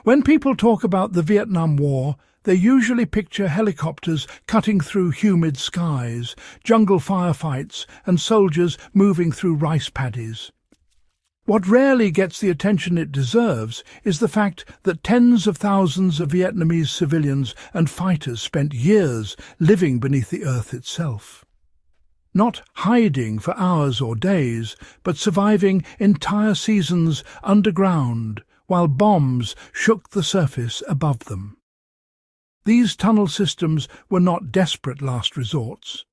When people talk about the Vietnam War, they usually picture helicopters cutting through humid skies, jungle firefights, and soldiers moving through rice paddies. What rarely gets the attention it deserves is the fact that tens of thousands of Vietnamese civilians and fighters spent years living beneath the earth itself. Not hiding for hours or days, but surviving entire seasons underground while bombs shook the surface above them. These tunnel systems were not desperate last resorts.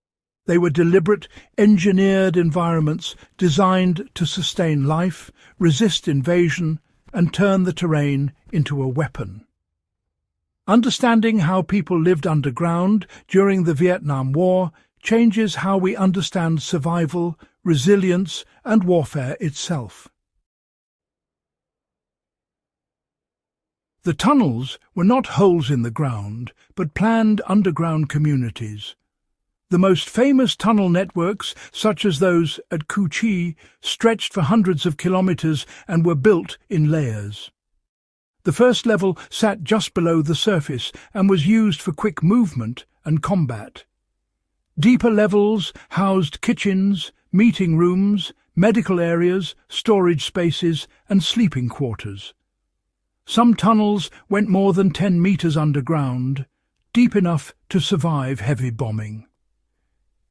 They were deliberate, engineered environments designed to sustain life, resist invasion, and turn the terrain into a weapon. Understanding how people lived underground during the Vietnam War changes how we understand survival, resilience, and warfare itself. The tunnels were not holes in the ground, but planned underground communities. The most famous tunnel networks, such as those at Cu Chi, stretched for hundreds of kilometers and were built in layers. The first level sat just below the surface and was used for quick movement and combat. Deeper levels housed kitchens, meeting rooms, medical areas, storage spaces, and sleeping quarters. Some tunnels went more than 10 meters underground, deep enough to survive heavy bombing.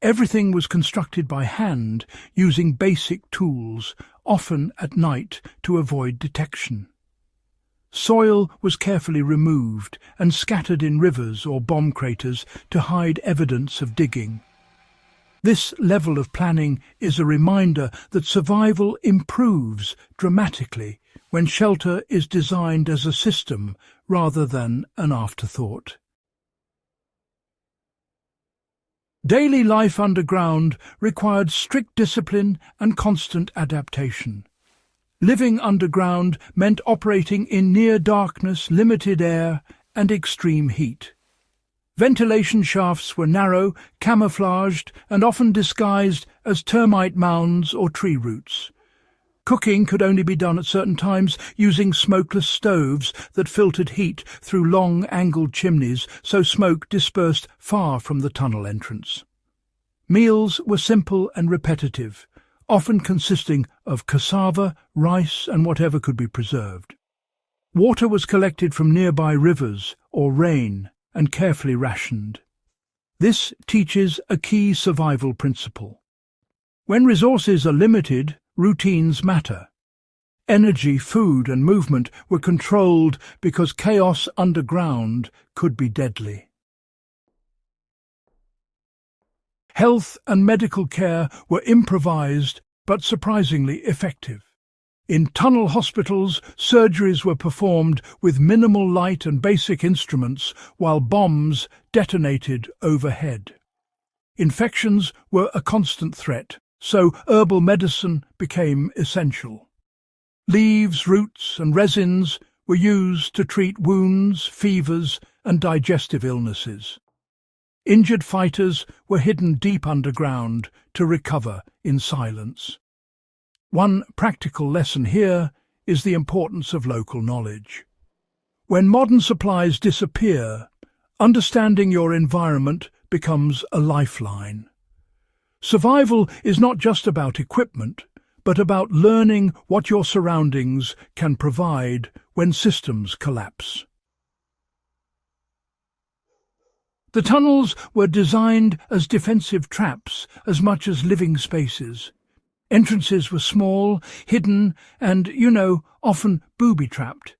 Everything was constructed by hand, using basic tools, often at night to avoid detection. Soil was carefully removed and scattered in rivers or bomb craters to hide evidence of digging. This level of planning is a reminder that survival improves dramatically when shelter is designed as a system rather than an afterthought. Daily life underground required strict discipline and constant adaptation. Living underground meant operating in near darkness, limited air, and extreme heat. Ventilation shafts were narrow, camouflaged, and often disguised as termite mounds or tree roots. Cooking could only be done at certain times using smokeless stoves that filtered heat through long, angled chimneys so smoke dispersed far from the tunnel entrance. Meals were simple and repetitive, often consisting of cassava, rice, and whatever could be preserved. Water was collected from nearby rivers or rain and carefully rationed. This teaches a key survival principle. When resources are limited, routines matter. Energy, food, and movement were controlled because chaos underground could be deadly. Health and medical care were improvised but surprisingly effective. In tunnel hospitals, surgeries were performed with minimal light and basic instruments while bombs detonated overhead. Infections were a constant threat, so herbal medicine became essential. Leaves, roots, and resins were used to treat wounds, fevers, and digestive illnesses. Injured fighters were hidden deep underground to recover in silence. One practical lesson here is the importance of local knowledge. When modern supplies disappear, understanding your environment becomes a lifeline. Survival is not just about equipment, but about learning what your surroundings can provide when systems collapse. The tunnels were designed as defensive traps as much as living spaces. Entrances were small, hidden, and, often booby-trapped.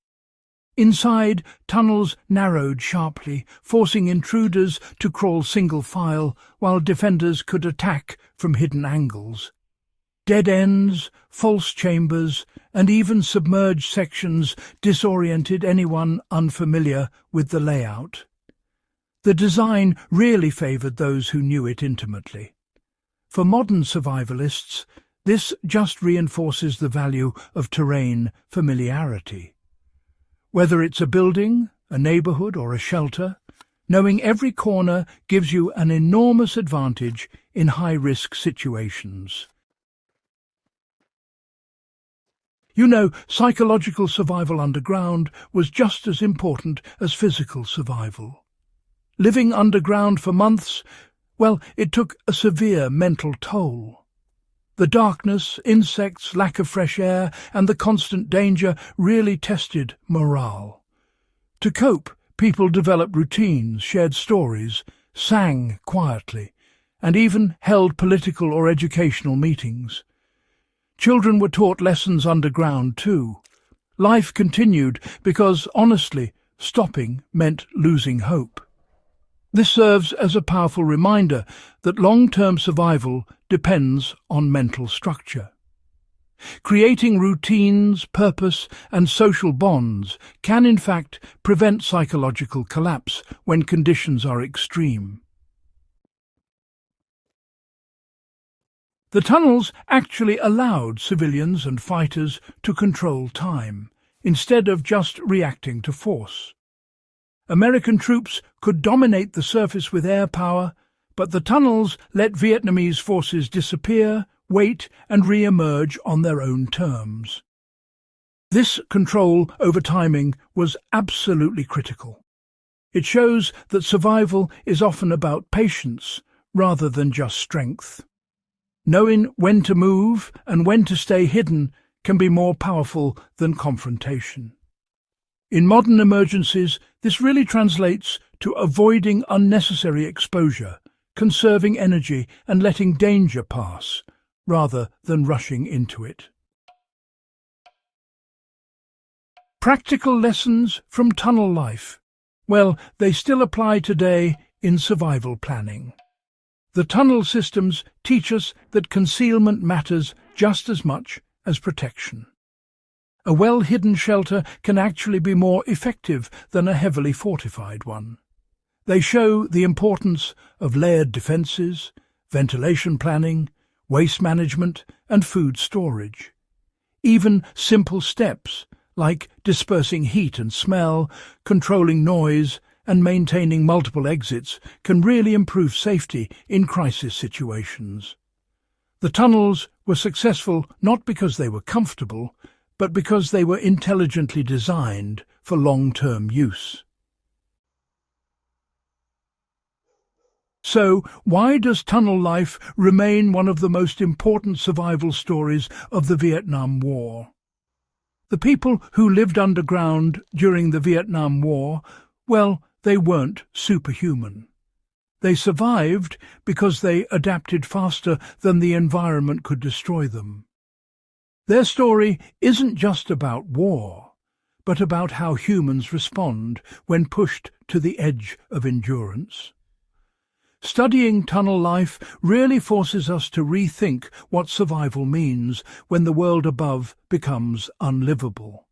Inside, tunnels narrowed sharply, forcing intruders to crawl single file, while defenders could attack from hidden angles. Dead ends, false chambers, and even submerged sections disoriented anyone unfamiliar with the layout. The design really favoured those who knew it intimately. For modern survivalists, this just reinforces the value of terrain familiarity. Whether it's a building, a neighbourhood, or a shelter, knowing every corner gives you an enormous advantage in high-risk situations. You know, psychological survival underground was just as important as physical survival. Living underground for months, well, it took a severe mental toll. The darkness, insects, lack of fresh air, and the constant danger really tested morale. To cope, people developed routines, shared stories, sang quietly, and even held political or educational meetings. Children were taught lessons underground too. Life continued because, honestly, stopping meant losing hope. This serves as a powerful reminder that long-term survival depends on mental structure. Creating routines, purpose, and social bonds can in fact prevent psychological collapse when conditions are extreme. The tunnels actually allowed civilians and fighters to control time, instead of just reacting to force. American troops could dominate the surface with air power, but the tunnels let Vietnamese forces disappear, wait, and re-emerge on their own terms. This control over timing was absolutely critical. It shows that survival is often about patience rather than just strength. Knowing when to move and when to stay hidden can be more powerful than confrontation. In modern emergencies, this really translates to avoiding unnecessary exposure, conserving energy and letting danger pass, rather than rushing into it. Practical lessons from tunnel life. Well, they still apply today in survival planning. The tunnel systems teach us that concealment matters just as much as protection. A well-hidden shelter can actually be more effective than a heavily fortified one. They show the importance of layered defences, ventilation planning, waste management, and food storage. Even simple steps, like dispersing heat and smell, controlling noise, and maintaining multiple exits, can really improve safety in crisis situations. The tunnels were successful not because they were comfortable, but because they were intelligently designed for long-term use. So, why does tunnel life remain one of the most important survival stories of the Vietnam War? The people who lived underground during the Vietnam War, well, they weren't superhuman. They survived because they adapted faster than the environment could destroy them. Their story isn't just about war, but about how humans respond when pushed to the edge of endurance. Studying tunnel life really forces us to rethink what survival means when the world above becomes unlivable.